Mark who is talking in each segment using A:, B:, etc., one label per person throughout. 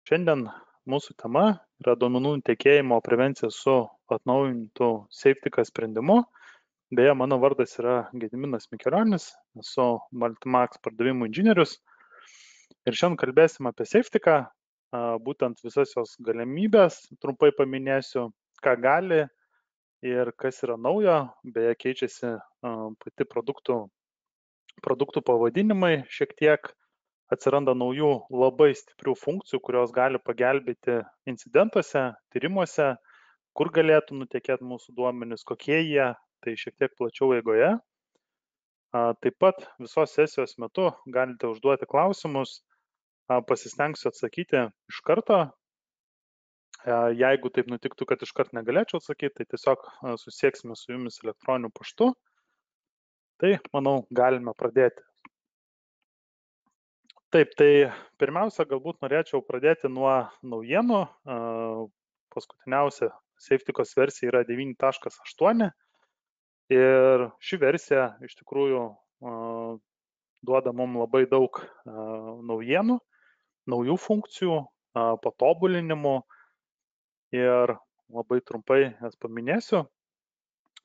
A: Šiandien mūsų tema yra duomenų nutekėjimo prevencija su atnaujintu SafeTIC sprendimu. Beje, mano vardas yra Gediminas Mikelionis, esu Multimax pardavimų inžinierius. Ir šiandien kalbėsim apie SafeTIC, būtent visas jos galimybės, trumpai paminėsiu, ką gali ir kas yra naujo. Beje, keičiasi pati produktų pavadinimai šiek tiek. Atsiranda naujų labai stiprių funkcijų, kurios gali pagelbėti incidentuose, tyrimuose, kur galėtų nutekėti mūsų duomenys, kokie jie, tai šiek tiek plačiau eigoje. Taip pat visos sesijos metu galite užduoti klausimus, pasistengsiu atsakyti iš karto. Jeigu taip nutiktų, kad iškart negalėčiau atsakyti, tai tiesiog susieksime su jumis elektroniniu paštu. Tai, manau, galime pradėti. Taip, tai pirmiausia, galbūt norėčiau pradėti nuo naujienų. Paskutiniausia SafeTIC versija yra 9.8 ir ši versija iš tikrųjų duoda mums labai daug naujienų, naujų funkcijų, patobulinimų ir labai trumpai jas paminėsiu.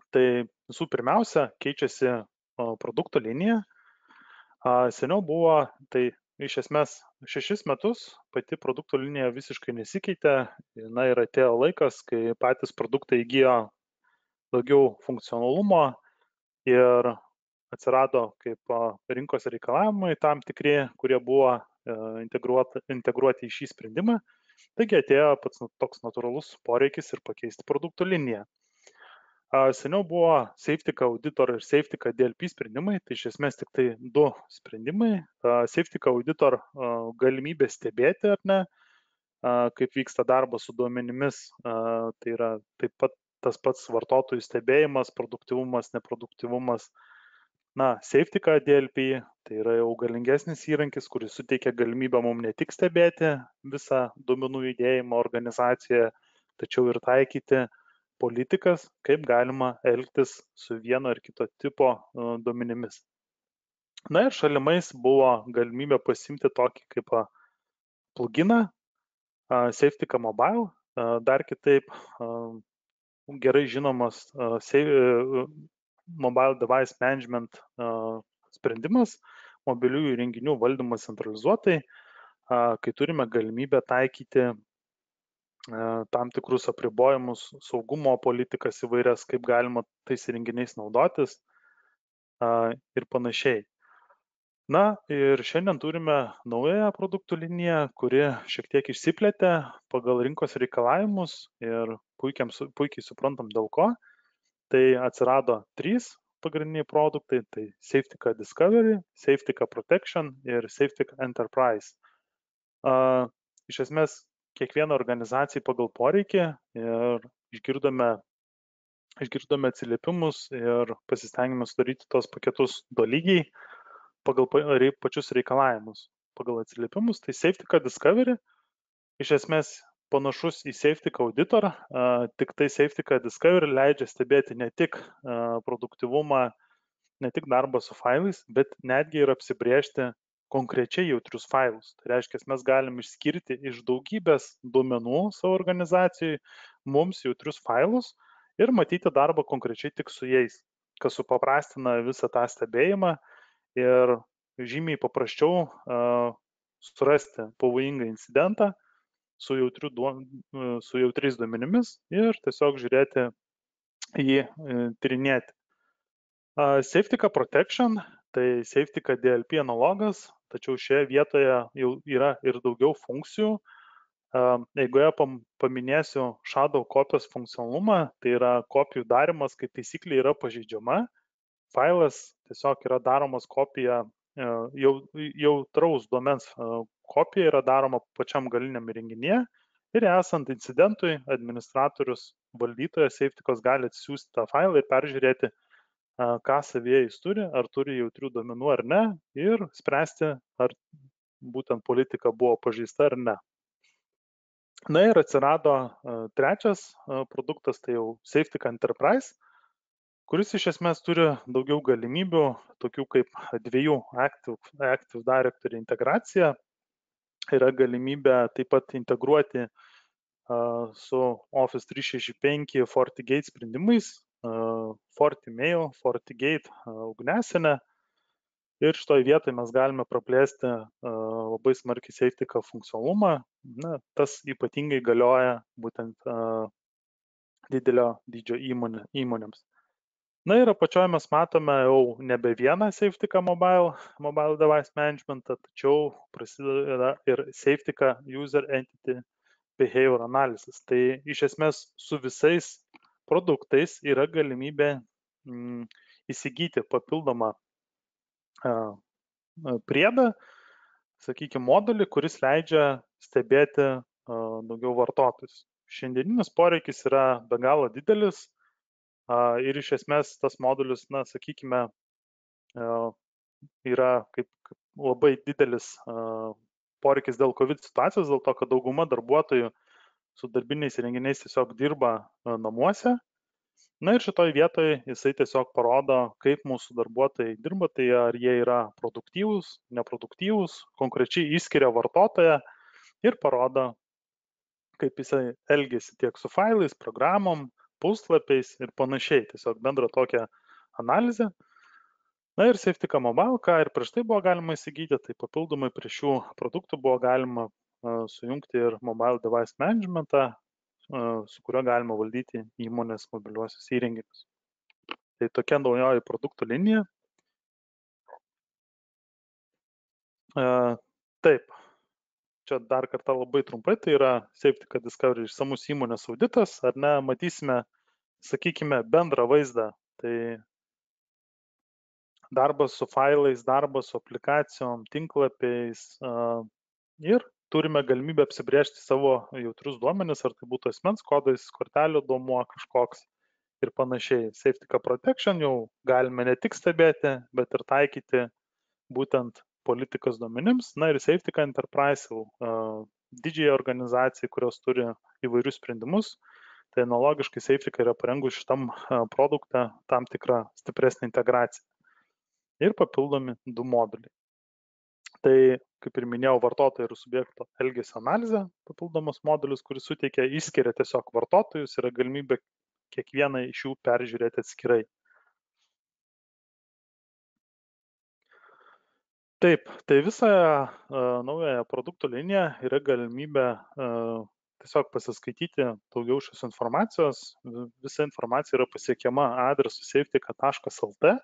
A: Tai visų pirmiausia, keičiasi produkto linija. Seniau buvo, tai iš esmės 6 metus pati produkto linija visiškai nesikeitė. Na ir atėjo laikas, kai patys produktai įgijo daugiau funkcionalumo ir atsirado kaip rinkos reikalavimai tam tikri, kurie buvo integruoti į šį sprendimą. Taigi atėjo pats toks natūralus poreikis ir pakeisti produkto liniją. Seniau buvo SafeTIC Auditor ir SafeTIC DLP sprendimai, tai iš esmės tik tai 2 sprendimai. SafeTIC Auditor galimybė stebėti ar ne, kaip vyksta darbas su duomenimis, tai yra taip pat tas pats vartotojų stebėjimas, produktyvumas, neproduktyvumas. SafeTIC DLP tai yra jau galingesnis įrankis, kuris suteikia galimybę mums ne tik stebėti visą duomenų judėjimą organizacijoje, tačiau ir taikyti politikas, kaip galima elgtis su vieno ar kito tipo duomenimis. Na ir šalimais buvo galimybė pasimti tokį kaip pluginą SafeTIC Mobile, dar kitaip gerai žinomas Mobile Device Management sprendimas, mobiliųjų įrenginių valdymas centralizuotai, kai turime galimybę taikyti tam tikrus apribojimus, saugumo politikas įvairias, kaip galima tais įrenginiais naudotis ir panašiai. Na ir šiandien turime naują produktų liniją, kuri šiek tiek išsiplėtė pagal rinkos reikalavimus ir puikiai suprantam dėl ko. Tai atsirado 3 pagrindiniai produktai, tai SafeTIC Discovery, SafeTIC Protection ir SafeTIC Enterprise. Iš esmės, kiekvieną organizaciją pagal poreikį ir išgirdome atsiliepimus ir pasistengėme sudaryti tos paketus tolygiai pagal pačius reikalavimus. Pagal atsiliepimus, tai SafeTIC Discovery iš esmės panašus į SafeTIC Auditor, tik tai SafeTIC Discovery leidžia stebėti ne tik produktyvumą, ne tik darbą su failais, bet netgi ir apsibrėžti konkrečiai jautrius failus. Tai reiškia, mes galim išskirti iš daugybės duomenų savo organizacijai mums jautrius failus ir matyti darbą konkrečiai tik su jais, kas supaprastina visą tą stebėjimą ir žymiai paprasčiau surasti pavojingą incidentą su jautriais duomenimis ir tiesiog žiūrėti jį tyrinėti. SafeTIC Protection, tai SafeTIC DLP analogas, tačiau šioje vietoje jau yra ir daugiau funkcijų. Eigoje paminėsiu shadow kopijos funkcionalumą, tai yra kopijų darimas, kaip taisyklė yra pažeidžiama. Failas tiesiog yra daromas kopija, jautraus duomens kopija yra daroma pačiam galiniam įrenginyje ir esant incidentui, administratorius, valdytojas SafeTIC'os gali atsiųsti tą failą ir peržiūrėti, ką savyje jis turi, ar turi jautrių duomenų ar ne, ir spręsti, ar būtent politika buvo pažeista ar ne. Na ir atsirado trečias produktas, tai jau SafeTIC Enterprise, kuris iš esmės turi daugiau galimybių, tokių kaip 2 Active Directory integracija. yra galimybė taip pat integruoti su Office 365 FortiGate sprendimais, FortiMail, FortiGate ugnesinę. Ir šitoje vietoje mes galime praplėsti labai smarkiai SafeTK funkcionalumą. Na, tas ypatingai galioja būtent didelio dydžio įmonėms. Na ir apačioje mes matome jau nebe vieną SafeTK mobile device managementą, tačiau prasideda ir SafeTK user entity behavior analysis. Tai iš esmės su visais produktais yra galimybė įsigyti papildomą priedą, sakykime, modulį, kuris leidžia stebėti daugiau vartotojus. Šiandieninis poreikis yra be galo didelis ir iš esmės tas modulis, na, sakykime, yra kaip labai didelis poreikis dėl COVID situacijos, dėl to, kad dauguma darbuotojų su darbiniais įrenginiais tiesiog dirba namuose. Na ir šitoj vietoje jisai tiesiog parodo, kaip mūsų darbuotojai dirba, tai ar jie yra produktyvūs, neproduktyvūs, konkrečiai išskiria vartotoją ir parodo, kaip jisai elgesi tiek su failais, programom, puslapiais ir panašiai. Tiesiog bendra tokia analizė. Na ir SafeTK Mobile, ką ir prieš tai buvo galima įsigyti, tai papildomai prie šių produktų buvo galima sujungti ir Mobile Device Managementą, su kuriuo galima valdyti įmonės mobiliuosius įrenginius. Tai tokia naujoji produktų linija. Taip, čia dar kartą labai trumpai, tai yra SafeTK Discovery išsamus įmonės auditas, ar ne, matysime, sakykime, bendrą vaizdą, tai darbas su failais, darbas su aplikacijom, tinklapiais ir turime galimybę apsibrėžti savo jautrius duomenis, ar tai būtų asmens kodais, kortelių duomuo kažkoks ir panašiai. SafeTK Protection jau galime ne tik stebėti, bet ir taikyti būtent politikos duomenims. Na ir SafeTK Enterprise jau didžiai organizacijai, kurios turi įvairius sprendimus. Tai analogiškai SafeTK yra parengus šitam produktą tam tikrą stipresnį integraciją. Ir papildomi 2 moduliai. Tai, kaip ir minėjau, vartotojo ir subjekto elgesio analizė, papildomas modulis, kuris suteikia, išskiria tiesiog vartotojus, yra galimybė kiekvieną iš jų peržiūrėti atskirai. Taip, tai visą naująją produktų liniją yra galimybė tiesiog pasiskaityti daugiau šios informacijos. Visa informacija yra pasiekiama adresu safetyk.lt.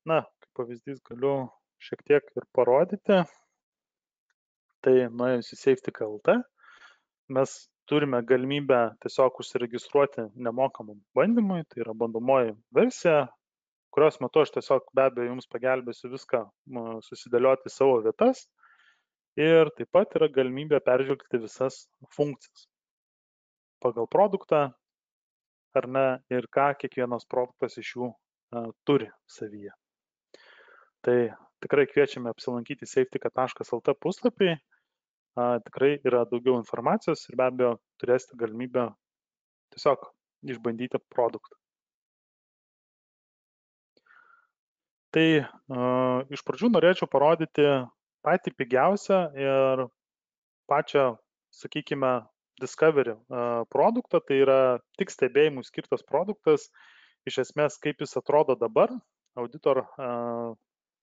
A: Na, kaip pavyzdys galiu šiek tiek ir parodyti. Tai nuėjus į SafeTK.lt mes turime galimybę tiesiog užsiregistruoti nemokamam bandymui, tai yra bandomoji versija, kurios metu aš tiesiog be abejo jums pagelbėsiu viską susidėlioti savo vietas ir taip pat yra galimybė peržvelgti visas funkcijas pagal produktą ar ne ir ką kiekvienas produktas iš jų turi savyje. Tai tikrai kviečiame apsilankyti safetyk.lt puslapį. Tikrai yra daugiau informacijos ir be abejo turėsite galimybę tiesiog išbandyti produktą. Tai iš pradžių norėčiau parodyti patį pigiausią ir pačią, sakykime, Discovery produktą, tai yra tik stebėjimui skirtas produktas. Iš esmės, kaip jis atrodo dabar, Auditor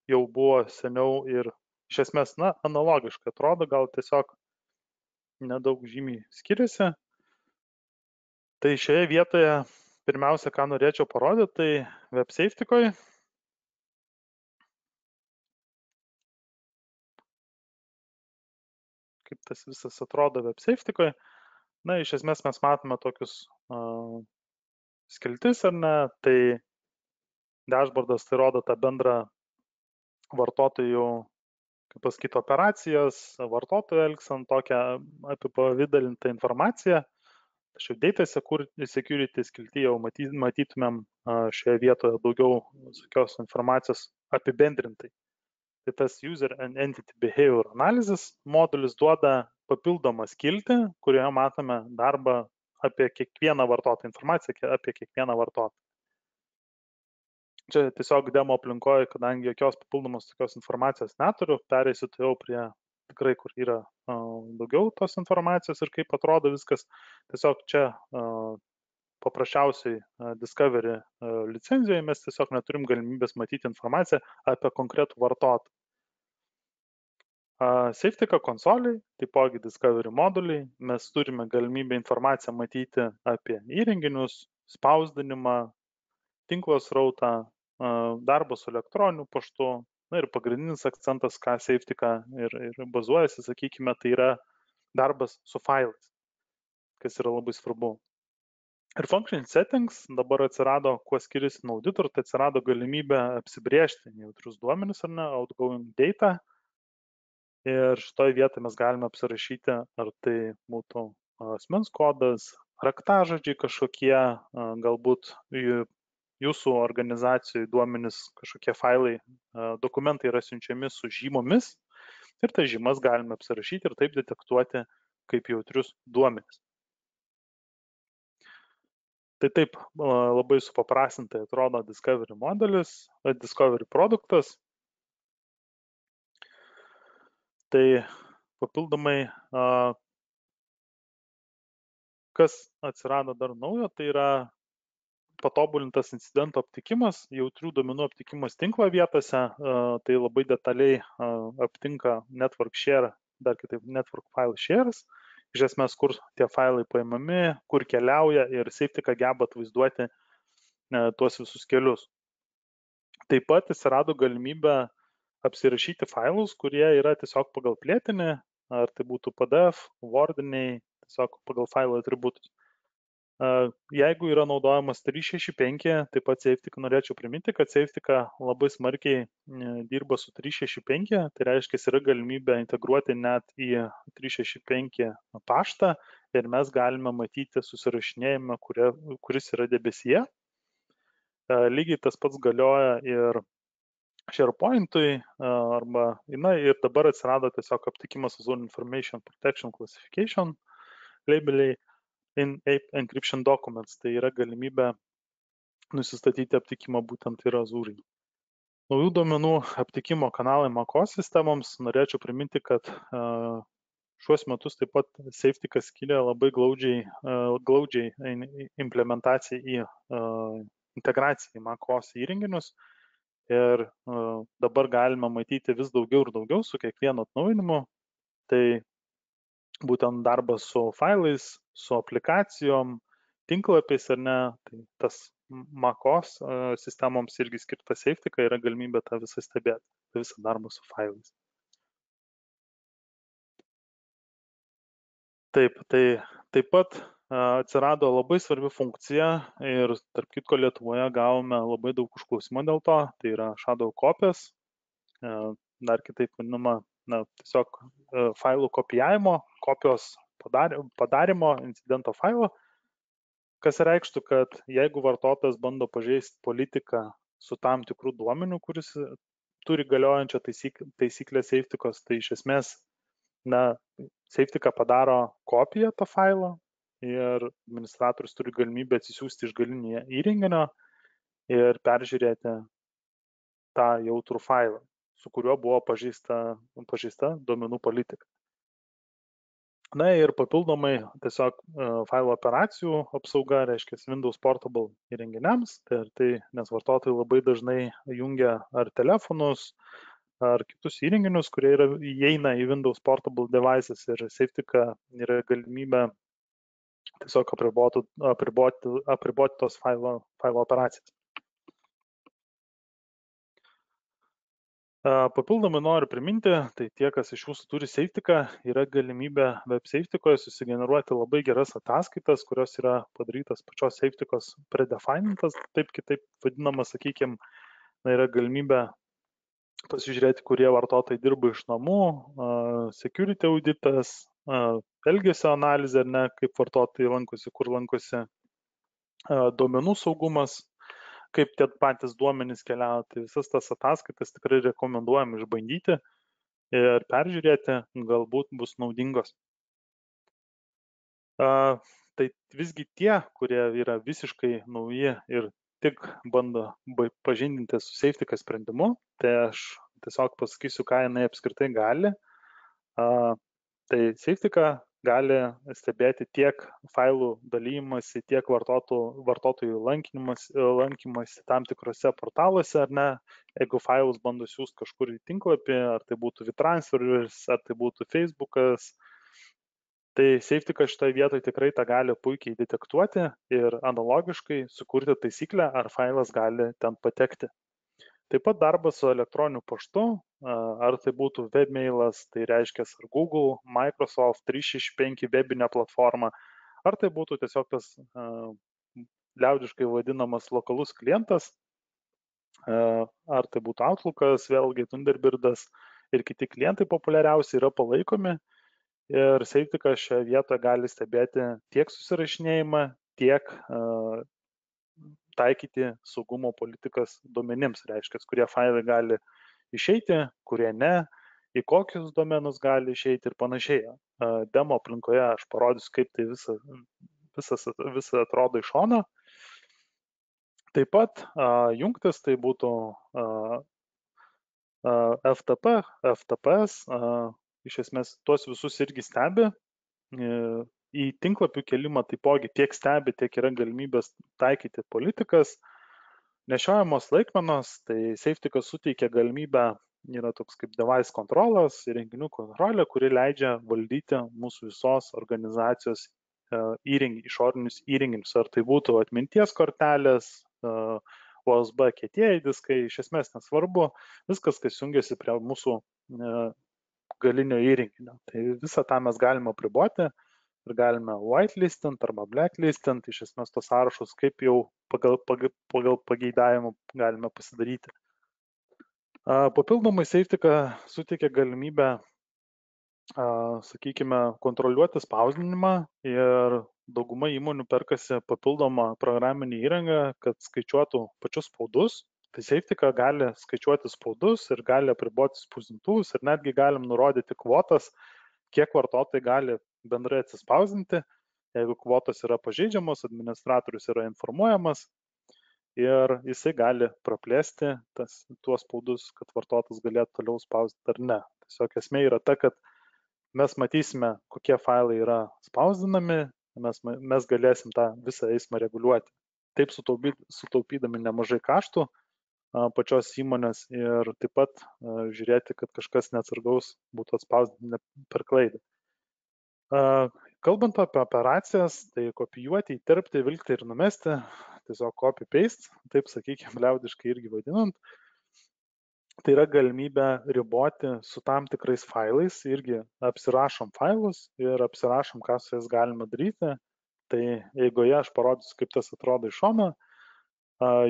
A: jau buvo seniau ir iš esmės, na, analogiškai atrodo, gal tiesiog nedaug žymiai skiriasi. Tai šioje vietoje pirmiausia, ką norėčiau parodyti, tai WebSafeTK-oj. Kaip tas visas atrodo WebSafeTK-oj. Na, iš esmės mes matome tokius skiltis, ar ne, tai dashboardas tai rodo tą bendrą vartotojų, kaip pasakyti, operacijas, vartotojų elgseną, tokią apipavidalintą informaciją. Tačiau Data Security skiltyje jau matytumėm šioje vietoje daugiau tokios informacijos apibendrintai. Tai tas User and Entity Behavior Analysis modulis duoda papildomą skiltį, kurioje matome darbą apie kiekvieną vartotoją, informaciją apie kiekvieną vartotoją. Čia tiesiog demo aplinkoje, kadangi jokios papildomos tokios informacijos neturiu, pereisiu jau prie tikrai, kur yra daugiau tos informacijos ir kaip atrodo viskas. Tiesiog čia paprasčiausiai Discovery licencijoje mes tiesiog neturim galimybės matyti informaciją apie konkretų vartotoją. SafeTech konsoliai, taipogi Discovery moduliai, mes turime galimybę informaciją matyti apie įrenginius, spausdinimą, tinklo srautą, darbą su elektroniniu paštu. Na ir pagrindinis akcentas, ką SafeTech ir bazuojasi, sakykime, tai yra darbas su failais, kas yra labai svarbu. Ir function settings dabar atsirado, kuo skiriasi nuo auditor, tai atsirado galimybė apsibrėžti jautrius duomenis ar ne, outgoing data. Ir šitoje vietoje mes galime apsirašyti, ar tai būtų asmens kodas, raktažodžiai kažkokie, galbūt jūsų organizacijai duomenis, kažkokie failai, dokumentai yra siunčiami su žymomis ir tas žymas galime apsirašyti ir taip detektuoti kaip jautrius duomenis. Tai taip labai supaprastintai atrodo Discovery modelis, Discovery produktas. Tai papildomai, kas atsirado dar naujo, tai yra patobulintas incidento aptikimas, jautrių duomenų aptikimas tinklo vietose, tai labai detaliai aptinka network share, dar kitaip network file shares, iš esmės, kur tie failai paimami, kur keliauja ir SafeTech geba atvaizduoti tuos visus kelius. Taip pat atsirado galimybė apsirašyti failus, kurie yra tiesiog pagal plėtinį, ar tai būtų PDF, Wordiniai, tiesiog pagal failo atributus. Jeigu yra naudojamas 365, taip pat SafeTech norėčiau priminti, kad SafeTech labai smarkiai dirba su 365, tai reiškia, yra galimybė integruoti net į 365 paštą ir mes galime matyti susirašinėjimą, kuris yra debesyje. Lygiai tas pats galioja ir SharePoint'ui, arba, ir dabar atsirado tiesiog aptikimas Zone Information Protection Classification labeliai in encryption documents, tai yra galimybė nusistatyti aptikimą būtent ir Azure. Naujų duomenų aptikimo kanalai MacOS sistemoms norėčiau priminti, kad šiuos metus taip pat SafeTech skiria labai glaudžiai implementaciją į integraciją į MacOS įrenginius. Ir dabar galima matyti vis daugiau ir daugiau su kiekvienu atnaujinimu. Tai būtent darbas su failais, su aplikacijom, tinklapiais ar ne, tai tas MacOS sistemoms irgi skirta SafeTech yra galimybė tą visą stebėti, visą darbą su failais. Taip pat atsirado labai svarbi funkcija ir tarp kitko Lietuvoje gavome labai daug užklausimų dėl to, tai yra shadow copies, dar kitaip vadinama, tiesiog failų kopijavimo, kopijos padarimo incidento failo, kas reikštų, kad jeigu vartotojas bando pažeisti politiką su tam tikrų duomenių, kuris turi galiojančią taisyklę SafeTech, tai iš esmės SafeTech padaro kopiją to failo ir administratorius turi galimybę atsisiųsti iš galinio įrenginio ir peržiūrėti tą jautrų failą, su kuriuo buvo pažeista duomenų politika. Na ir papildomai tiesiog failo operacijų apsauga, reiškia Windows Portable įrenginiams, nes vartotojai labai dažnai jungia ar telefonus, ar kitus įrenginius, kurie įeina į Windows Portable devices ir SafeTech yra galimybė tiesiog apriboti tos failo operacijas. Papildomai noriu priminti, tai tie, kas iš jūsų turi SafeTech, yra galimybė web SafeTech susigeneruoti labai geras ataskaitas, kurios yra padarytas pačios SafeTech predefinintas, taip kitaip vadinamas, sakykime, yra galimybė pasižiūrėti, kurie vartotojai dirba iš namų, security auditas, elgesio analizė, kaip vartotojai lankosi, kur lankosi, duomenų saugumas, kaip tie patys duomenys keliauja. Tai visas tas ataskaitas tikrai rekomenduojam išbandyti ir peržiūrėti, galbūt bus naudingos. Tai visgi tie, kurie yra visiškai nauji ir tik bando pažindinti su SafeTech sprendimu, tai aš tiesiog pasakysiu, ką jinai apskritai gali. Tai Safetika gali stebėti tiek failų dalymasi, tiek vartotojų lankymasi tam tikrose portaluose, ar ne, jeigu failus bando siūsti kažkur į tinklapį, ar tai būtų WeTransferis, ar tai būtų Facebookas, tai Safetika šitoje vietoje tikrai tą gali puikiai detektuoti ir analogiškai sukurti taisyklę, ar failas gali ten patekti. Taip pat darbas su elektroniniu paštu, ar tai būtų webmailas, tai reiškia ar Google, Microsoft 365 webinė platforma, ar tai būtų tiesiog tas liaudiškai vadinamas lokalus klientas, ar tai būtų Outlookas, vėlgi Thunderbirdas ir kiti klientai populiariausi yra palaikomi ir Safetika šioje vietoje gali stebėti tiek susirašinėjimą, tiek taikyti saugumo politikas duomenims, reiškia, kurie failai gali išeiti, kurie ne, į kokius domenus gali išeiti ir panašiai. Demo aplinkoje aš parodysiu, kaip tai visą atrodo iš šono. Taip pat jungtis tai būtų FTP, FTPS, iš esmės tuos visus irgi stebi. Į tinklapių kelimą taipogi tiek stebi, tiek yra galimybės taikyti politikas. Nešiojamos laikmenos, tai Safetika suteikia galimybę, yra toks kaip device kontrolas, įrenginių kontrolė, kuri leidžia valdyti mūsų visos organizacijos išorinius įrenginius. Ar tai būtų atminties kortelės, USB kietieji diskai, iš esmės nesvarbu, viskas, kas jungiasi prie mūsų galinio įrenginio. Tai visą tą mes galime apriboti ir galime whitelistint arba blacklistint, iš esmės tos sąrašus, kaip jau pagal pageidavimą galime pasidaryti. Papildomai Safetika suteikia galimybę, sakykime, kontroliuoti spausdinimą ir dauguma įmonių perkasi papildomą programinį įrangą, kad skaičiuotų pačius spaudus. Tai Safetika gali skaičiuoti spaudus ir gali apriboti spausdintuvus ir netgi galim nurodyti kvotas, kiek vartotojai gali bendrai atsispausdinti. Jeigu kvotos yra pažeidžiamos, administratorius yra informuojamas ir jisai gali praplėsti tuos spaudus, kad vartotojas galėtų toliau spausdinti ar ne. Tiesiog esmė yra ta, kad mes matysime, kokie failai yra spausdinami, mes galėsim tą visą eismą reguliuoti. Taip sutaupydami nemažai kaštų pačios įmonės ir taip pat žiūrėti, kad kažkas neatsargaus būtų atspausdinti per klaidą. Kalbant apie operacijas, tai kopijuoti, įterpti, vilkti ir numesti, tiesiog copy-paste, taip sakykime, liaudiškai irgi vadinant, tai yra galimybė riboti su tam tikrais failais, irgi apsirašom failus ir apsirašom, ką su jais galima daryti. Tai eigoje aš parodysiu, kaip tas atrodo iš šono.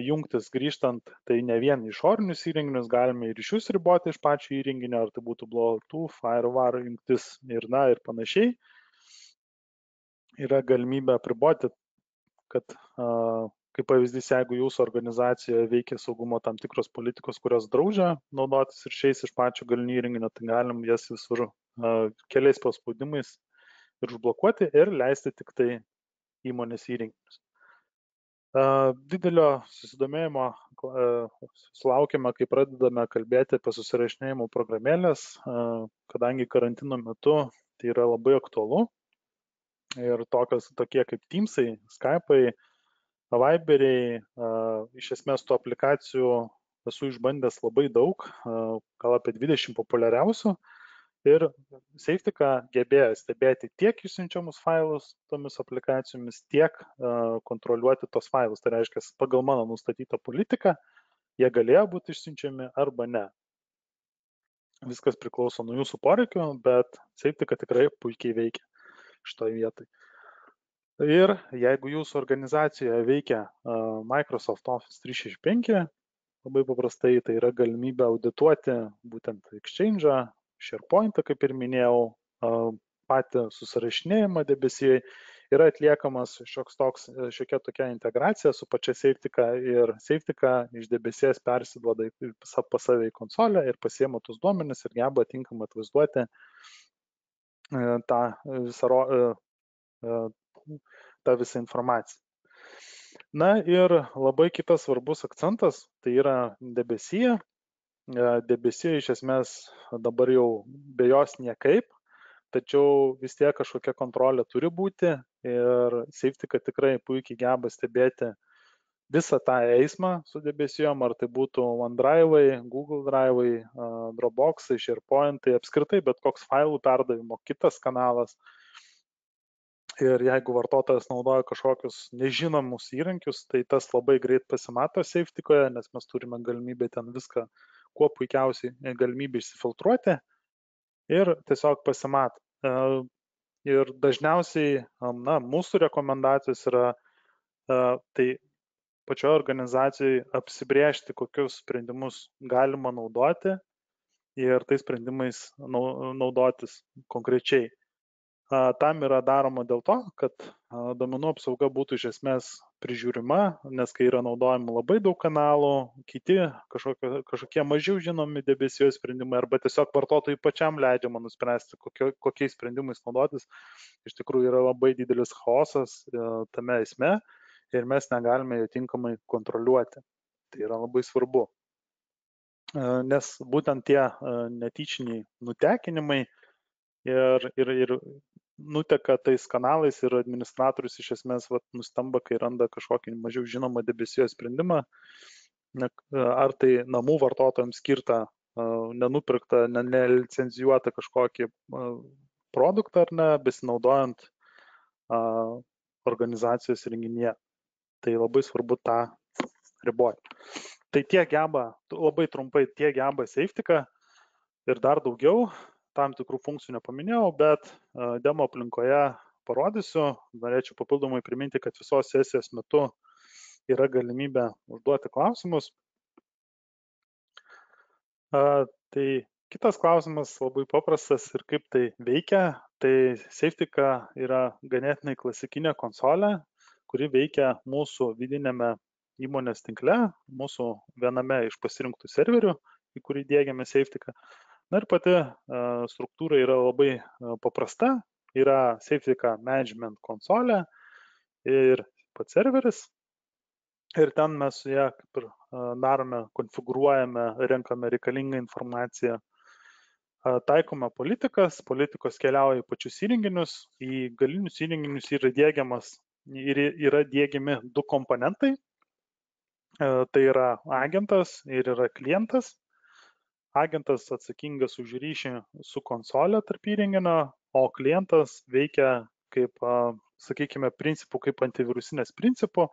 A: Jungtis grįžtant, tai ne vien išorinius įrenginius, galime ir iš jūs riboti iš pačio įrenginio, ar tai būtų Bluetooth, FireWire jungtis ir panašiai. Yra galimybė apriboti, kad, kaip pavyzdys, jeigu jūsų organizacijoje veikia saugumo tam tikros politikos, kurios draudžia naudotis ir šiais iš pačio galinio įrenginio, tai galim jas visur keliais paspaudimais ir užblokuoti ir leisti tik tai įmonės įrenginius. Didelio susidomėjimo sulaukime, kai pradedame kalbėti apie susirašinėjimo programėlės, kadangi karantino metu tai yra labai aktualu. Ir tokie kaip Teamsai, Skype'ai, Viberiai, iš esmės tų aplikacijų esu išbandęs labai daug, gal apie 20 populiariausių. Ir Safetika gebėjo stebėti tiek išsiunčiamus failus tomis aplikacijomis, tiek kontroliuoti tos failus. Tai reiškia, pagal mano nustatytą politiką, jie galėjo būti išsiunčiami arba ne. Viskas priklauso nuo jūsų poreikio, bet Safetika tikrai puikiai veikia šitoje vietoje. Ir jeigu jūsų organizacijoje veikia Microsoft Office 365, labai paprastai tai yra galimybė audituoti būtent Exchange'ą, SharePoint'ą, kaip ir minėjau, patį susirašinėjimą debesyje, yra atliekamas šiokia tokia integracija su pačia Safetika ir Safetika iš debesies persiduoda pas save į konsolę ir pasiema tus duomenis ir geba tinkamai atvaizduoti tą visą informaciją. Na ir labai kitas svarbus akcentas, tai yra debesyje. debesyje iš esmės dabar jau be jos niekaip, tačiau vis tiek kažkokia kontrolė turi būti ir Safetika tikrai puikiai geba stebėti visą tą eismą su debesijom, ar tai būtų OneDrive'ai, Google Drive'ai, Dropbox'ai, SharePoint'ai, apskritai bet koks failų perdavimo kitas kanalas. Ir jeigu vartotojas naudoja kažkokius nežinomus įrankius, tai tas labai greit pasimato Safetikoje, nes mes turime galimybę ten viską kuo puikiausiai galimybę išsifiltruoti ir tiesiog pasimato. Ir dažniausiai, mūsų rekomendacijos yra tai pačioje organizacijoje apsibrėžti, kokius sprendimus galima naudoti ir tais sprendimais naudotis konkrečiai. Tam yra daroma dėl to, kad duomenų apsauga būtų iš esmės prižiūrima, nes kai yra naudojama labai daug kanalų, kiti kažkokie mažiau žinomi debesijos sprendimai arba tiesiog vartotojui pačiam leidžiama nuspręsti, kokiais sprendimais naudotis, iš tikrųjų yra labai didelis chaosas tame esme ir mes negalime jo tinkamai kontroliuoti. Tai yra labai svarbu, nes būtent tie netyčiniai nutekinimai ir nuteka tais kanalais ir administratorius iš esmės nustamba, kai randa kažkokį mažiau žinomą debesijos sprendimą, ar tai namų vartotojams skirtą, nenupirktą, nelicenzijuotą kažkokį produktą ar ne, besinaudojant organizacijos renginyje. Tai labai svarbu tą riboti. Tai tiek geba, labai trumpai tiek geba Safetika ir dar daugiau. Tam tikrų funkcijų nepaminėjau, bet demo aplinkoje parodysiu. Norėčiau papildomai priminti, kad visos sesijos metu yra galimybė užduoti klausimus. Tai kitas klausimas labai paprastas ir kaip tai veikia. Tai Safetika yra ganėtinai klasikinė konsolė, kuri veikia mūsų vidinėme įmonės tinkle, mūsų viename iš pasirinktų serverių, į kurį diegiame Safetika. Na ir pati struktūra yra labai paprasta, yra Safetika Management konsolė ir pats serveris. Ir ten mes su ją kaip ir darome, konfigūruojame, renkame reikalingą informaciją, taikome politikos keliauja į pačius įrenginius, į galinius įrenginius yra diegiami du komponentai, tai yra agentas ir yra klientas. Agentas atsakingas už ryšį su konsolė tarp įrenginio, o klientas veikia kaip, sakykime, principų, kaip antivirusinės principų,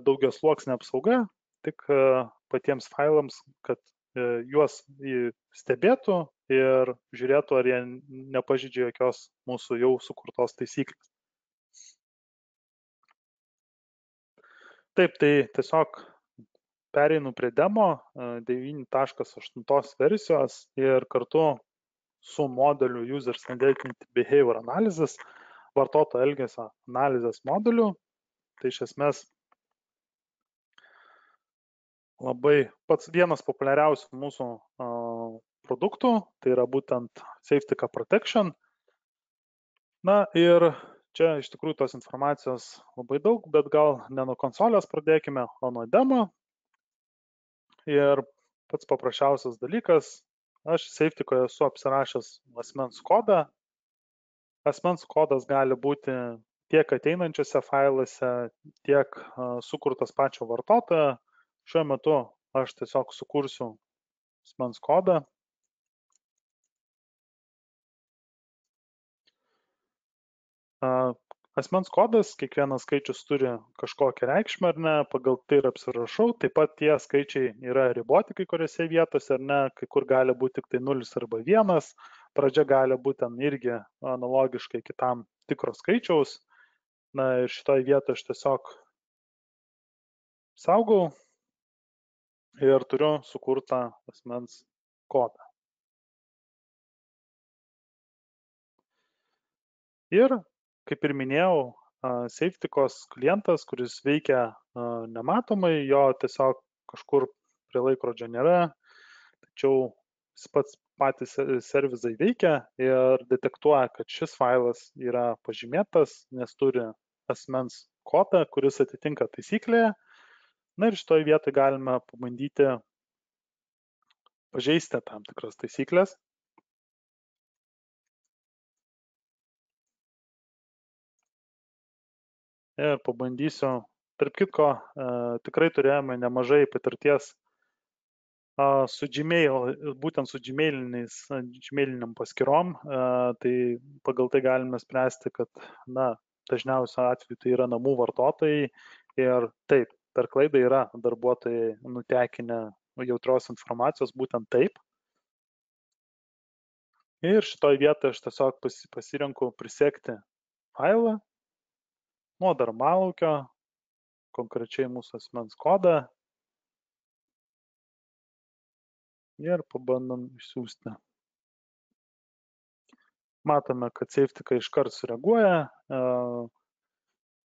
A: daugiasluoksnė apsauga, tik patiems failams, kad juos stebėtų ir žiūrėtų, ar jie nepažeidžia jokios mūsų jau sukurtos taisyklės. Taip, tai tiesiog pereinu prie demo 9.8 versijos ir kartu su modeliu Users Identity Behavior Analysis, vartotojo elgesio analizės moduliu. Tai iš esmės labai pats vienas populiariausių mūsų produktų, tai yra būtent Safetika Protection. Na ir čia iš tikrųjų tos informacijos labai daug, bet gal ne nuo konsolės pradėkime, o nuo demo. Ir pats paprasčiausias dalykas, aš Safetikoje esu apsirašęs asmens kodą. Asmens kodas gali būti tiek ateinančiose failuose, tiek sukurtas pačio vartotojo. Šiuo metu aš tiesiog sukursiu asmens kodą. Asmens kodas, kiekvienas skaičius turi kažkokią reikšmę ar ne, pagal tai ir apsirašau, taip pat tie skaičiai yra riboti kai kuriuose vietose ar ne, kai kur gali būti tik tai 0 arba 1, pradžia gali būti ten irgi analogiškai kitam tikro skaičiaus. Na ir šitoje vietoje aš tiesiog saugau ir turiu sukurtą asmens kodą. Ir kaip ir minėjau, Safetikos klientas, kuris veikia nematomai, jo tiesiog kažkur prie laikrodžio nėra, tačiau patys servizai veikia ir detektuoja, kad šis failas yra pažymėtas, nes turi asmens kodą, kuris atitinka taisyklėje. Na ir šitoje vietoje galime pabandyti pažeisti tam tikras taisyklės. Ir pabandysiu. Tarp kitko, tikrai turėjome nemažai patirties su Gmail, būtent su Gmailiniam paskirom, tai pagal tai galime spręsti, kad, dažniausiu atveju tai yra namų vartotojai ir taip, per klaidą yra darbuotojai nutekinę jautrios informacijos būtent taip. Ir šitoj vietoje aš tiesiog pasirenku prisekti failą nuo darbalaukio, konkrečiai mūsų asmens kodą ir pabandom išsiųsti. Matome, kad SafeTika iškart sureaguoja.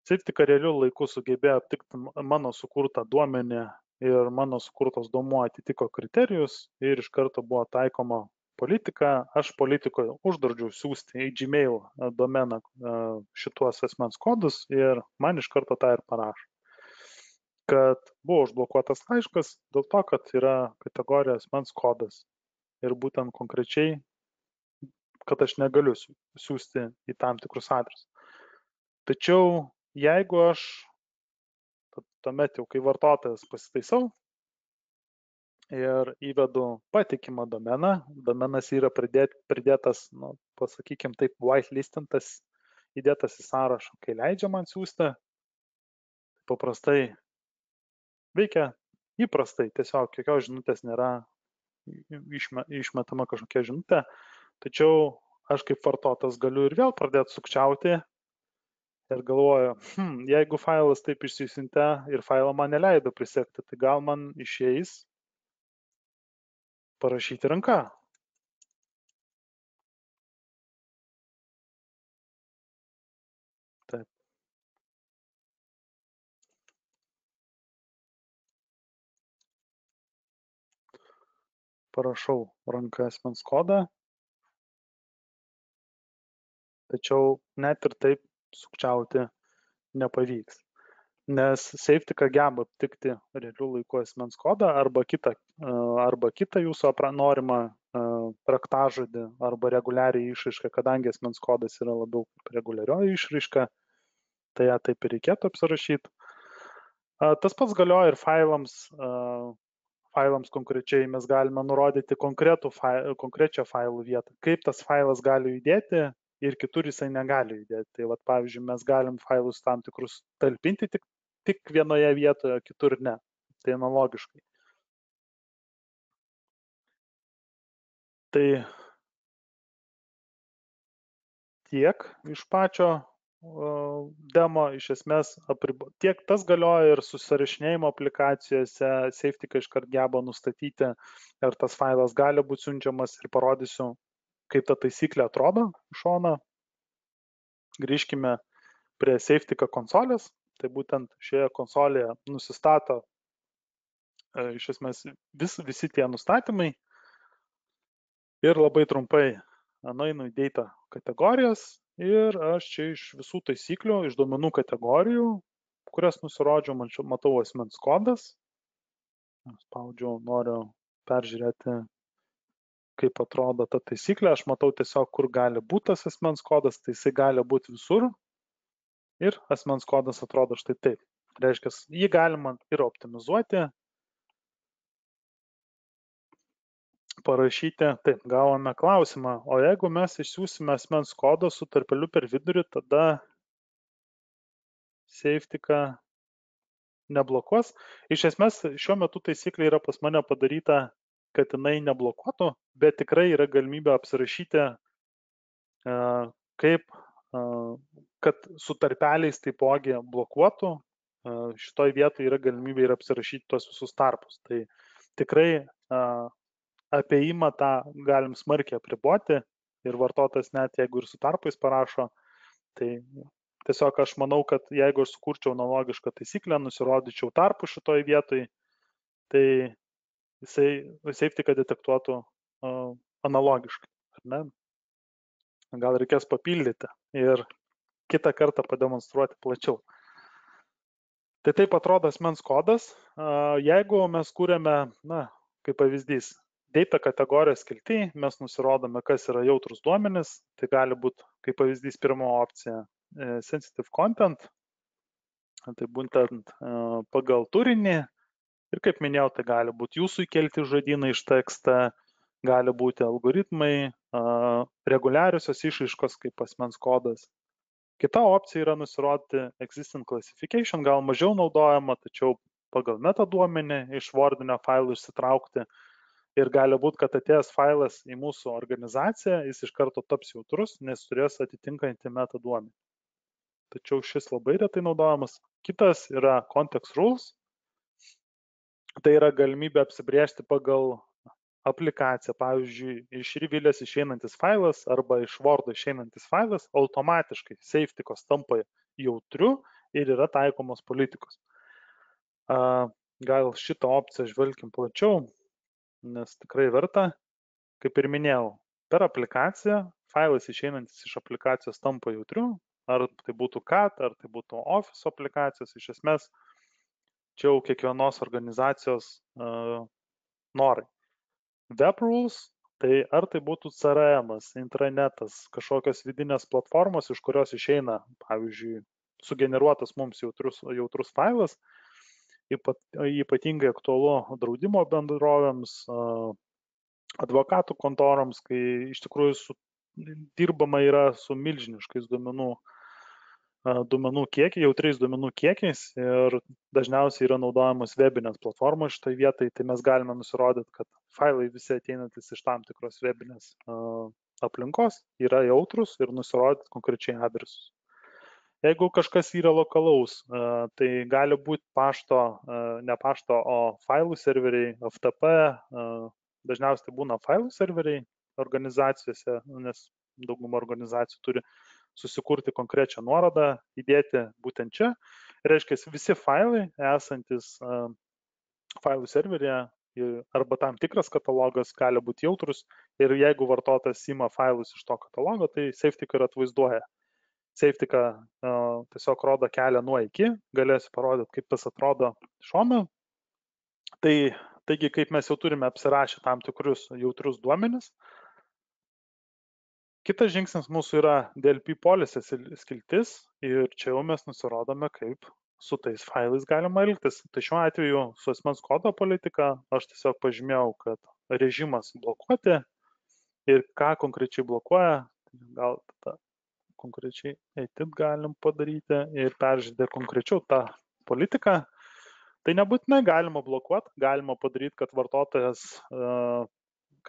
A: SafeTika realiu laiku sugebėjo aptikti mano sukurtą duomenį ir mano sukurtos duomuo atitiko kriterijus ir iš karto buvo taikoma politika. Aš politikoje uždraudžiau siūsti į Gmail domeną šituos asmens kodus ir man iš karto tą ir parašo, kad buvo užblokuotas laiškas dėl to, kad yra kategorija asmens kodas ir būtent konkrečiai, kad aš negaliu siūsti į tam tikrus adresus. Tačiau jeigu aš tuomet jau, kai vartotojas pasitaisau ir įvedu patikimą domeną, domenas yra pridėtas, pasakykime taip, whitelistintas, įdėtas į sąrašą, kai leidžia man siūsti, paprastai veikia įprastai, tiesiog jokios žinutės nėra išmetama kažkokia žinutė, tačiau aš kaip vartotojas galiu ir vėl pradėti sukčiauti ir galvoju, jeigu failas taip išsiuntė ir failą man neleido prisekti, tai gal man išeis parašyti ranka. Taip. Parašau ranka asmens kodą, tačiau net ir taip sukčiauti nepavyks, nes SafeTika geba aptikti realių laikų asmens kodą arba kitą jūsų norimą raktažodį arba reguliariai išraišką, kadangi asmens kodas yra labiau reguliarioji išraiška, tai ją taip ir reikėtų apsirašyti. Tas pats galioja ir failams. Failams konkrečiai mes galime nurodyti konkrečią failų vietą, kaip tas failas gali judėti ir kitur jisai negali judėti. Tai vat, pavyzdžiui, mes galim failus tam tikrus talpinti tik vienoje vietoje, kitur ne. Tai analogiškai. Tai tiek iš pačio demo, iš esmės tiek tas galioja ir susirašinėjimo aplikacijose, SafeTika iškart geba nustatyti, ar tas failas gali būti siunčiamas ir parodysiu, kaip ta taisyklė atrodo iš šono. Grįžkime prie SafeTika konsolės, tai būtent šioje konsolėje nusistato iš esmės visi tie nustatymai ir labai trumpai nueinu į data kategorijas. Ir aš čia iš visų taisyklių, iš duomenų kategorijų, kurias nusirodžiau, matau asmens kodas. Spaudžiu, noriu peržiūrėti, kaip atrodo ta taisyklė. Aš matau tiesiog, kur gali būti tas asmens kodas, tai jisai gali būti visur. Ir asmens kodas atrodo štai taip. Reiškia, jį galima ir optimizuoti. Parašyti, taip, gavome klausimą, o jeigu mes išsiųsime asmens kodą su tarpeliu per vidurį, tada SafeTika neblokuos. Iš esmės, šiuo metu taisyklė yra pas mane padaryta, kad jinai neblokuotų, bet tikrai yra galimybė apsirašyti, kad su tarpeliais taipogi blokuotų. Šitoj vietoje yra galimybė ir apsirašyti tuos visus tarpus. Tai tikrai apėjimą tą galim smarkiai apriboti ir vartotojas net jeigu ir su tarpais parašo, tai tiesiog aš manau, kad jeigu aš sukurčiau analogišką taisyklę, nusirodyčiau tarpų šitoj vietoj, tai jisai SafeTika detektuotų analogiškai, ar ne? Gal reikės papildyti ir kitą kartą pademonstruoti plačiau. Tai taip atrodo asmens kodas. Jeigu mes kūrėme, kaip pavyzdys, data kategorijos skilty mes nusirodome, kas yra jautrus duomenis. Tai gali būti, kaip pavyzdys, pirmo opcija sensitive content, tai būtent pagal turinį. Ir kaip minėjau, tai gali būti jūsų įkelti žodynai iš tekstą, gali būti algoritmai, reguliariosios išraiškos kaip asmens kodas. Kita opcija yra nusirodyti existing classification, gal mažiau naudojama, tačiau pagal metaduomenį iš Wordinio failų išsitraukti. Ir gali būti, kad atėjęs failas į mūsų organizaciją, jis iš karto taps jautrus, nes turės atitinkantį metaduomenį. Tačiau šis labai retai naudojamas. Kitas yra context rules. Tai yra galimybė apsibrėžti pagal aplikaciją. Pavyzdžiui, iš Rivilės išeinantis failas arba iš Wordo išeinantis failas automatiškai safetykos tampa jautriu ir yra taikomos politikos. Gal šitą opciją žvelkim plačiau, nes tikrai verta. Kaip ir minėjau, per aplikaciją failas išeinantis iš aplikacijos tampa jautriu, ar tai būtų CAD, ar tai būtų Office aplikacijos, iš esmės čia jau kiekvienos organizacijos norai. Web rules, tai ar tai būtų CRM-as, intranetas, kažkokios vidinės platformos, iš kurios išeina, pavyzdžiui, sugeneruotas mums jautrus failas, ypatingai aktualu draudimo bendrovėms, advokatų kontoroms, kai iš tikrųjų dirbama yra su milžiniškais duomenų kiekiai, jautriais duomenų kiekiais ir dažniausiai yra naudojamos webinės platformos šitoje vietoje, tai mes galime nusirodyti, kad failai visi ateinantis iš tam tikros webinės aplinkos yra jautrus ir nusirodyti konkrečiai adresus. Jeigu kažkas yra lokalaus, tai gali būti pašto, ne pašto, o failų serveriai, FTP, dažniausiai būna failų serveriai organizacijose, nes dauguma organizacijų turi susikurti konkrečią nuorodą, įdėti būtent čia. Reiškia, visi failai esantis failų serveryje arba tam tikras katalogas gali būti jautrus ir jeigu vartotojas ima failus iš to katalogo, tai safetyka ir atvaizduoja. Safetyka tiesiog rodo kelią nuo iki, galėsiu parodyti, kaip tas atrodo šonu. Taigi, kaip mes jau turime apsirašę tam tikrus jautrus duomenis, kitas žingsnis mūsų yra DLP policies skiltis ir čia jau mes nusirodome, kaip su tais failais galima elgtis. Tai šiuo atveju su asmens kodo politika aš tiesiog pažymėjau, kad režimas blokuoti ir ką konkrečiai blokuoja, gal tada konkrečiai edit galim padaryti ir peržiūrėti konkrečiau tą politiką. Tai nebūtinai galima blokuoti, galima padaryti, kad vartotojas,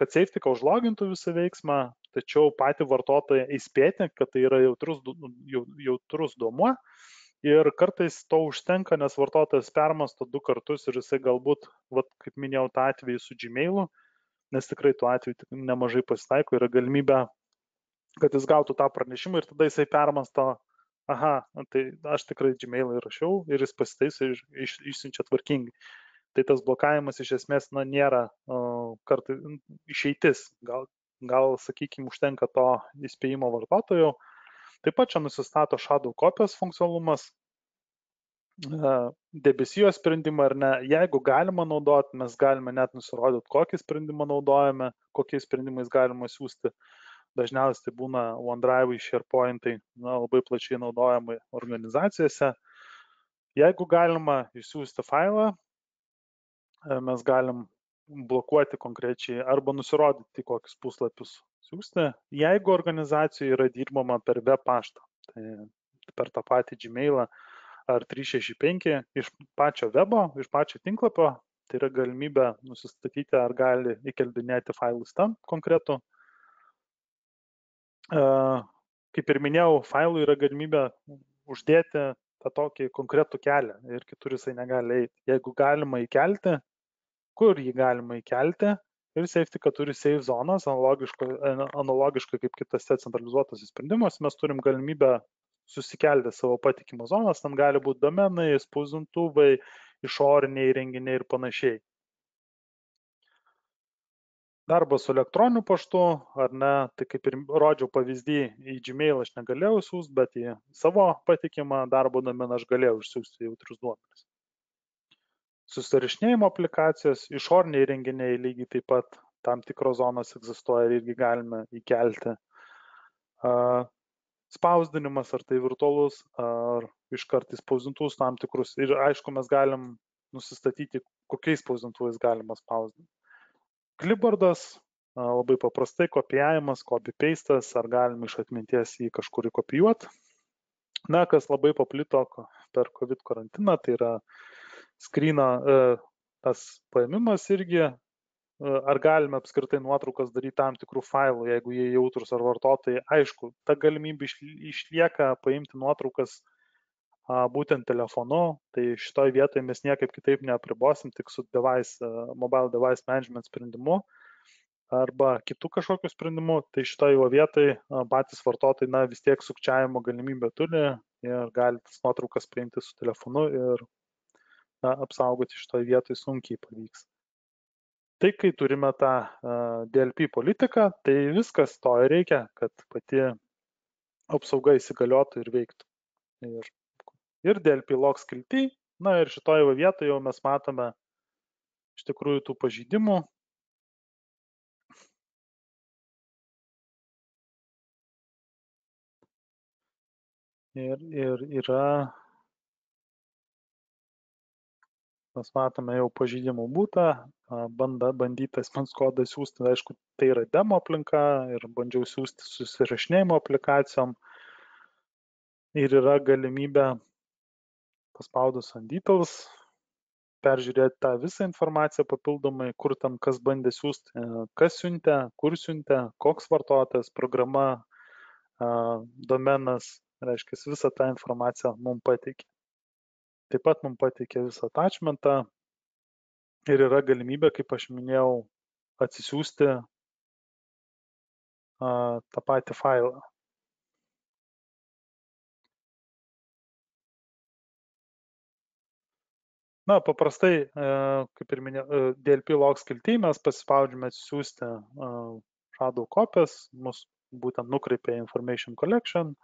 A: kad safetyka užlogintų visą veiksmą, tačiau patį vartotoją įspėti, kad tai yra jautrus duomuo ir kartais to užtenka, nes vartotojas permasto 2 kartus ir jisai galbūt, kaip minėjau, tą atvejį su Gmailu, nes tikrai tuo atveju nemažai pasitaiko, yra galimybė, kad jis gautų tą pranešimą ir tada jisai permasto, tai aš tikrai Gmailą įrašiau ir jis pasitaiso ir išsiunčia tvarkingai. Tai tas blokavimas iš esmės nėra kartais išeitis, gal sakykime, užtenka to įspėjimo vartotojų. Taip pat čia nusistato shadow kopijos funkcionalumas, debesijos sprendimą ar ne. Jeigu galima naudoti, mes galime net nusirodyti, kokį sprendimą naudojame, kokiais sprendimais galima siūsti. Dažniausiai tai būna OneDrive, SharePoint'ai, labai plačiai naudojami organizacijose. Jeigu galima išsiųsti failą, mes galim blokuoti konkrečiai arba nusirodyti, kokius puslapius siūsti. Jeigu organizacijoje yra dirbama per web paštą, tai per tą patį Gmailą ar 365 iš pačio webo, iš pačio tinklapio, tai yra galimybė nusistatyti, ar gali įkeldinėti failus ten konkretų. Kaip ir minėjau, failų yra galimybė uždėti tą tokį konkretų kelią ir kitur jisai negali eiti. Jeigu galima įkelti, kur jį galima įkelti ir safetyka turi save zonas, analogiškai kaip kitose centralizuotose sprendimuose, mes turim galimybę susikelti savo patikimo zonas, ten gali būti domenai, spausdintuvai, išoriniai įrenginiai ir panašiai. Darbas su elektroniniu paštu, ar ne, tai kaip ir rodžiau pavyzdį, į Gmail aš negalėjau siūsti, bet į savo patikimą darbo domeną aš galėjau išsiųsti jautrius duomenis. Susirašinėjimo aplikacijos, išoriniai įrenginiai lygiai taip pat, tam tikros zonos egzistuoja ir irgi galime įkelti. Spausdinimas, ar tai virtualus, ar iškart į spausdintuvus tam tikrus. Ir aišku, mes galim nusistatyti, kokiais spausdintuvais galima spausdinti. Clipboardas, labai paprastai kopijavimas, copy-pastas, ar galima iš atminties jį kažkur įkopijuoti. Na, kas labai paplito per COVID karantiną, tai yra screeną, tas paėmimas irgi, ar galime apskritai nuotraukas daryti tam tikrų failų, jeigu jie jautrus ar vartotojai. Aišku, ta galimybė išlieka paimti nuotraukas būtent telefonu, tai šitoj vietoje mes niekaip kitaip neapribosim, tik su mobile device management sprendimu arba kitų kažkokių sprendimų, tai šitoj vietoje patys vartotojai vis tiek sukčiavimo galimybę turi ir gali tas nuotraukas paimti su telefonu ir apsaugoti šitoj vietoje sunkiai pavyks. Tai kai turime tą DLP politiką, tai viskas to ir reikia, kad pati apsauga įsigaliotų ir veiktų. Ir DLP log skilty, na ir šitoje vietoje jau mes matome iš tikrųjų tų pažeidimų. Ir yra, mes matome jau pažeidimų būta, bandyta asmens kodą siūsti, aišku, tai yra demo aplinka ir bandžiau siūsti susirašinėjimo aplikacijom. Ir yra galimybė paspaudus ant details peržiūrėti tą visą informaciją papildomai, kur tam kas bandė siūsti, kas siuntė, kur siuntė, koks vartotojas, programa, domenas, reiškia, visą tą informaciją mums pateikė. Taip pat mums pateikė visą attachmentą ir yra galimybė, kaip aš minėjau, atsisiųsti tą patį failą. Na, paprastai, kaip ir minėjau, DLP log skilty mes pasispaudžiame atsisiųsti shadow kopijas, mus būtent nukreipia information collection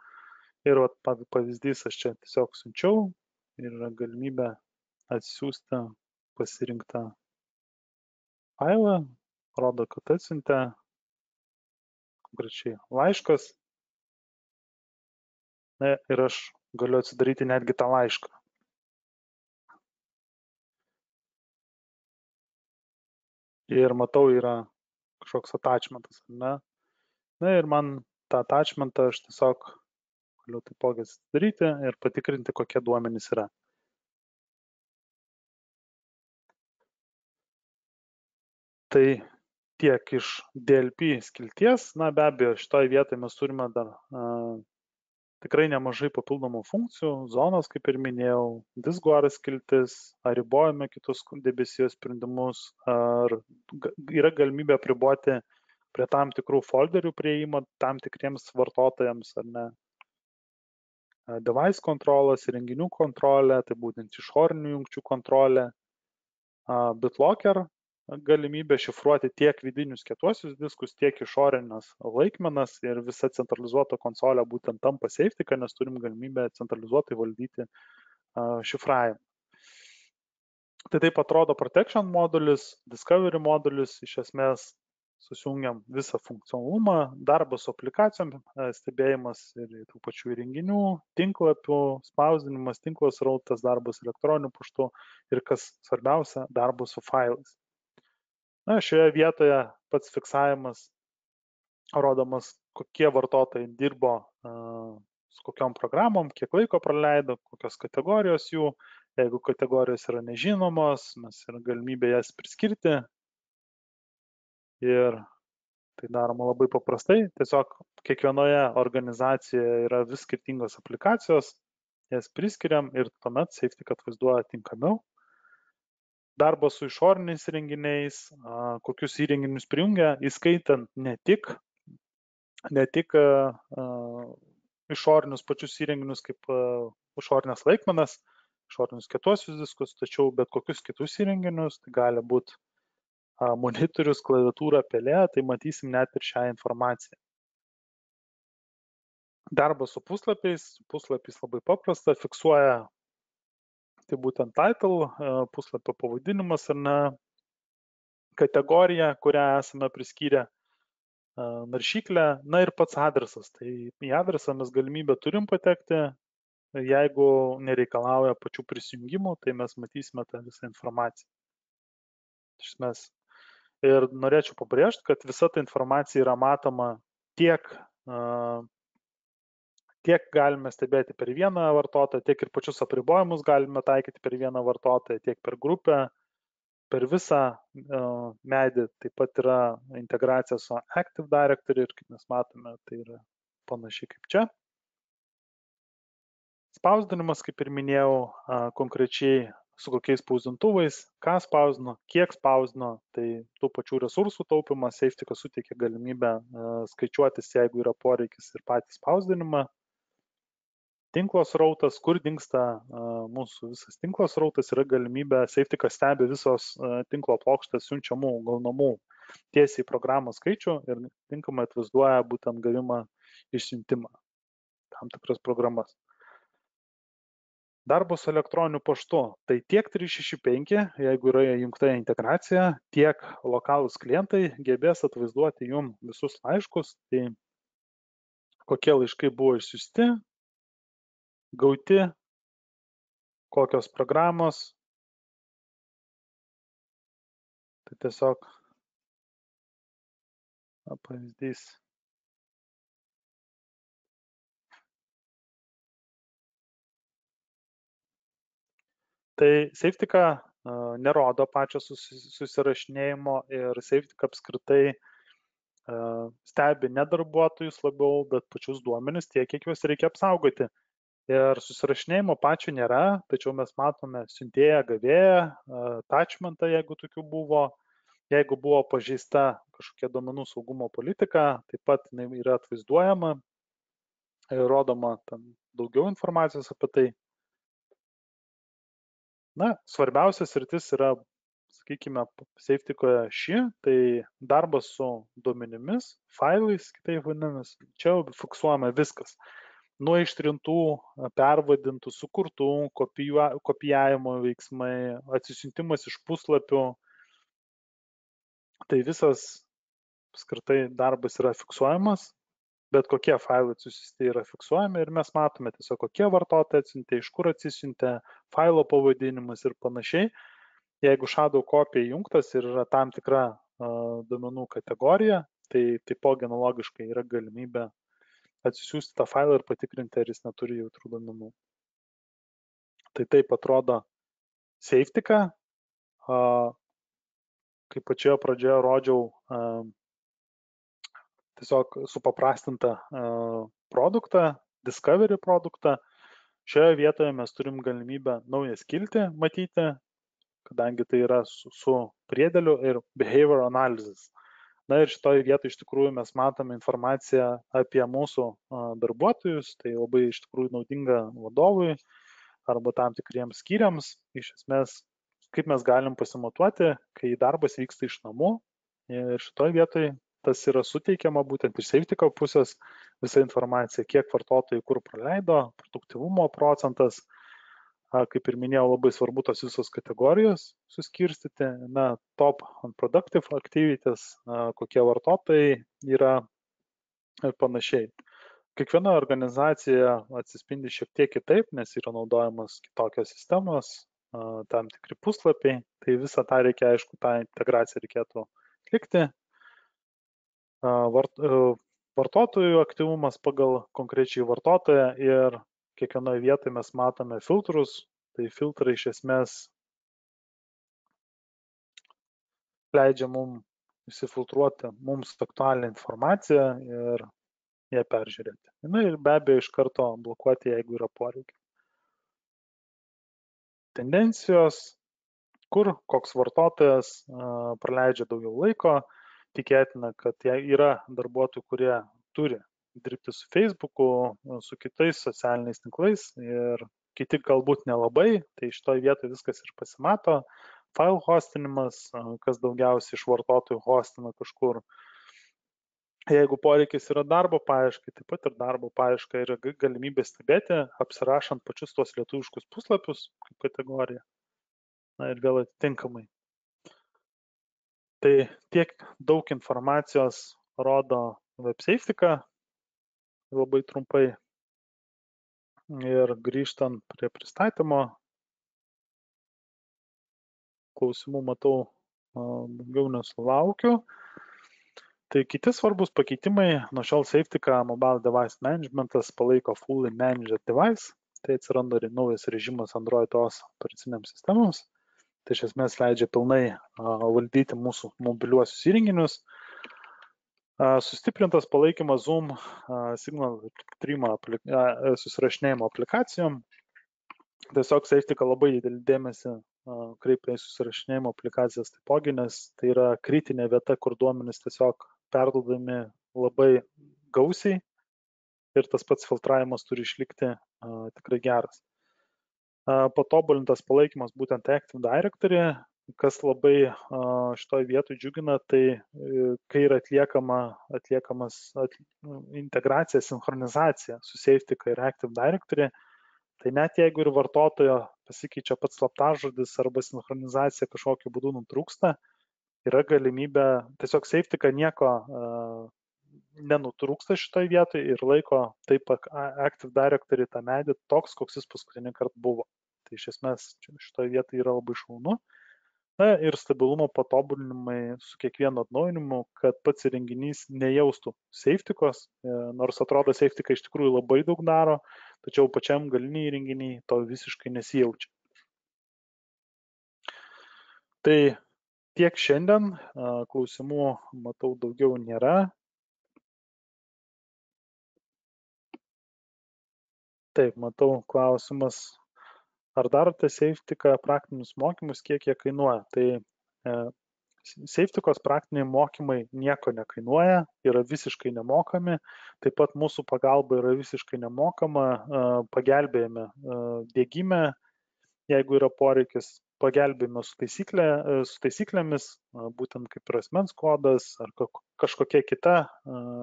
A: ir pavyzdys aš čia tiesiog siunčiau ir yra galimybė atsisiųsti pasirinktą failą, rodo, kad atsiuntė konkrečiai laiškas ir aš galiu atsidaryti netgi tą laišką. Ir matau, yra kažkoks attachmentas, ne? Na ir man tą attachmentą aš tiesiog galiu taipogi atsidaryti ir patikrinti, kokie duomenys yra. Tai tiek iš DLP skilties, na be abejo, šitoje vietoje mes turime dar tikrai nemažai papildomų funkcijų, zonos, kaip ir minėjau, disguar skiltis, ar ribojame kitus debesijos sprendimus, ar yra galimybė apriboti prie tam tikrų folderių prieimą tam tikriems vartotojams, ar ne. Device kontrolės, įrenginių kontrolė, tai būtent išorinių jungčių kontrolė, BitLocker galimybė šifruoti tiek vidinius kietuosius diskus, tiek išorinės laikmenas ir visa centralizuota konsolė būtent tampa safety, nes turim galimybę centralizuotai valdyti šifravimą. Tai taip atrodo protection modulis, discovery modulis, iš esmės susijungiam visą funkcionalumą, darbas su aplikacijom, stebėjimas ir tų pačių įrenginių, tinklapių, spausdinimas, tinklos rautas, darbas elektroniniu paštu ir kas svarbiausia, darbas su failais. Na, šioje vietoje pats fiksavimas rodomas, kokie vartotojai dirbo su kokiom programom, kiek laiko praleido, kokios kategorijos jų. Jeigu kategorijos yra nežinomos, mes yra galimybė jas priskirti. Ir tai daroma labai paprastai. Tiesiog kiekvienoje organizacijoje yra vis skirtingos aplikacijos, jas priskiriam ir tuomet safety atvaizduoja tinkamiau. Darbas su išoriniais įrenginiais, kokius įrenginius prijungia, įskaitant ne tik išorinius pačius įrenginius kaip išorinės laikmenas, išorinius kietuosius diskus, tačiau bet kokius kitus įrenginius, tai gali būti monitorius, klaviatūra, pelė, tai matysim net ir šią informaciją. Darbas su puslapiais labai paprasta, fiksuoja tai būtent title, puslapio pavadinimas ar ne, kategorija, kurią esame priskyrę naršyklę, na ir pats adresas. Tai į adresą mes galimybę turim patekti, jeigu nereikalauja pačių prisijungimų, tai mes matysime tą visą informaciją. Iš esmės. Ir norėčiau pabrėžti, kad visa ta informacija yra matoma tiek galime stebėti per vieną vartotoją, tiek ir pačius apribojimus galime taikyti per vieną vartotoją, tiek per grupę, per visą medį. Taip pat yra integracija su Active Directory ir kaip mes matome, tai yra panašiai kaip čia. Spausdinimas, kaip ir minėjau, konkrečiai su kokiais spausdintuvais, ką spausdino, kiek spausdino, tai tų pačių resursų taupimas, Safetika suteikia galimybę skaičiuotis, jeigu yra poreikis ir patį spausdinimą. Tinklo srautas, kur dingsta mūsų visas tinklo srautas, yra galimybė, Safetika stebi visos tinklo plokštės siunčiamų gaunamų tiesiai į programą skaičių ir tinkamai atvaizduoja būtent gavimą išsiuntimą tam tikras programas. Darbas su elektroniniu paštu. Tai tiek 365, jeigu yra įjungta integracija, tiek lokalūs klientai gebės atvaizduoti jum visus laiškus, tai kokie laiškai buvo išsiųsti, gauti, kokios programos. Tai tiesiog pavyzdys. Tai Safetika nerodo pačio susirašinėjimo ir Safetika apskritai stebi ne darbuotojus labiau, bet pačius duomenis, tiek, kiek juos reikia apsaugoti. Ir susirašinėjimo pačio nėra, tačiau mes matome siuntėją, gavėją, attachmentą, jeigu tokių buvo. Jeigu buvo pažeista kažkokia duomenų saugumo politika, taip pat yra atvaizduojama ir rodoma daugiau informacijos apie tai. Na, svarbiausias sritis yra, sakykime, Safetikoje tai darbas su duomenimis, failais, kitaip vadinamis. Čia jau fiksuojama viskas. Nuo ištrintų, pervadintų, sukurtų, kopijavimo veiksmai, atsisiuntimas iš puslapių. Tai visas apskritai darbas yra fiksuojamas, bet kokie failai atsisiusti yra fiksuojami ir mes matome tiesiog, kokie vartotojai atsiuntė, iš kur atsisiuntė, failo pavadinimas ir panašiai. Jeigu shadow kopija įjungtas ir yra tam tikra duomenų kategorija, tai taipogi analogiškai yra galimybė atsisiųsti tą failą ir patikrinti, ar jis neturi jautrių duomenų. Tai taip atrodo Safetika. Kaip pačioje pradžioje rodžiau tiesiog supaprastintą produktą, Discovery produktą. Šioje vietoje mes turim galimybę naują skiltį matyti, kadangi tai yra su priedėliu ir behavior analysis. Na ir šitoje vietoje iš tikrųjų mes matome informaciją apie mūsų darbuotojus, tai labai iš tikrųjų naudinga vadovui arba tam tikriems skyriams. Iš esmės, kaip mes galim pasimatuoti, kai darbas vyksta iš namų ir šitoje vietoje tas yra suteikiama būtent iš Safetika pusės visa informacija, kiek vartotojai kur praleido, produktyvumo procentas. Kaip ir minėjau, labai svarbu tos visos kategorijos suskirstyti, top and productive activities, kokie vartotojai yra ir panašiai. Kiekviena organizacija atsispindi šiek tiek kitaip, nes yra naudojamas kitokios sistemos, tam tikri puslapiai, tai visą tą reikia, aišku, tą integraciją reikėtų atlikti. Vartotojų aktyvumas pagal konkrečiai vartotoją ir kiekvienoje vietoje mes matome filtrus, tai filtrai iš esmės leidžia mums įsifiltruoti mums aktualią informaciją ir ją peržiūrėti. Na ir be abejo iš karto blokuoti, jeigu yra poreikiai. Tendencijos, kur koks vartotojas praleidžia daugiau laiko, tikėtina, kad yra darbuotojų, kurie turi dirbti su Facebook'u, su kitais socialiniais tinklais ir kiti galbūt nelabai, tai šitoje vietoje viskas ir pasimato. File hostinimas, kas daugiausiai iš vartotojų hostina kažkur. Jeigu poreikis yra darbo paieškai, taip pat ir darbo paieška yra galimybė stebėti, apsirašant pačius tos lietuviškus puslapius kaip kategoriją. Na ir vėl atitinkamai. Tai tiek daug informacijos rodo WebSafety'ka, labai trumpai. Ir grįžtant prie pristatymo, klausimų matau daugiau nesulaukiu. Tai kiti svarbus pakeitimai, nuo šiol Safety'ka Mobile Device Managementas palaiko Fully Managed Device, tai atsiranda naujas režimas Android OS operaciniams sistemams, tai iš esmės leidžia pilnai valdyti mūsų mobiliuosius įrenginius. Sustiprintas palaikymas Zoom, Signal Stream susirašinėjimo aplikacijom. Tiesiog Safety'ka labai didelį dėmesį kreipia į susirašinėjimo aplikacijas taipogi, nes tai yra kritinė vieta, kur duomenys tiesiog perduodami labai gausiai ir tas pats filtravimas turi išlikti tikrai geras. Patobulintas palaikymas būtent Active Directory, kas labai šitoj vietoj džiugina, tai kai yra atliekamas integracija, sinchronizacija su Safety'ka ir Active Directory, tai net jeigu ir vartotojo pasikeičia pats slaptažodis arba sinchronizacija kažkokiu būdu nutrūksta, yra galimybė, tiesiog Safety'ka nieko nenutrūksta šitoj vietoj ir laiko taip Active Directory tą medį toks, koks jis paskutinį kartą buvo. Tai iš esmės šitoj vietoj yra labai šaunu. Na ir stabilumo patobulinimai su kiekvienu atnaujinimu, kad pats įrenginys nejaustų Safety'kos, nors atrodo Safety'ka iš tikrųjų labai daug daro, tačiau pačiam galiniai įrenginiai to visiškai nesijaučia. Tai tiek šiandien, klausimų matau daugiau nėra. Taip, matau klausimas, ar darote Safety'ka praktinius mokymus, kiek jie kainuoja. Tai Safety'kos praktiniai mokymai nieko nekainuoja, yra visiškai nemokami, taip pat mūsų pagalba yra visiškai nemokama, pagelbėjame diegime, jeigu yra poreikis, pagelbėjame su taisyklėmis, būtent kaip ir asmens kodas ar kažkokia kita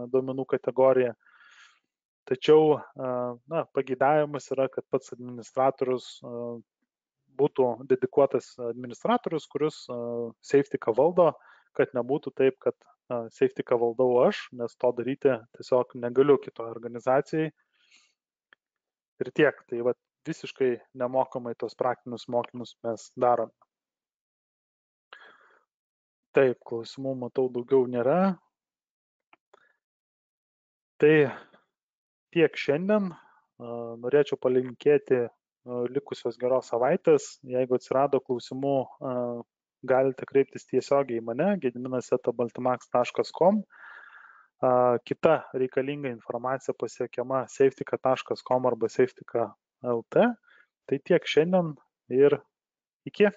A: duomenų kategorija. Tačiau pageidavimas yra, kad pats administratorius būtų dedikuotas administratorius, kuris Safety'ka valdo, kad nebūtų taip, kad Safety'ka valdau aš, nes to daryti tiesiog negaliu kitoj organizacijai. Ir tiek, tai visiškai nemokamai tos praktinius mokymus mes darome. Taip, klausimų matau daugiau nėra. Tai tiek šiandien. Norėčiau palinkėti likusios geros savaitės. Jeigu atsirado klausimų, galite kreiptis tiesiogiai į mane, gediminas@baltimax.com. Kita reikalinga informacija pasiekiama safetyka.com arba safetyka.lt. Tai tiek šiandien ir iki.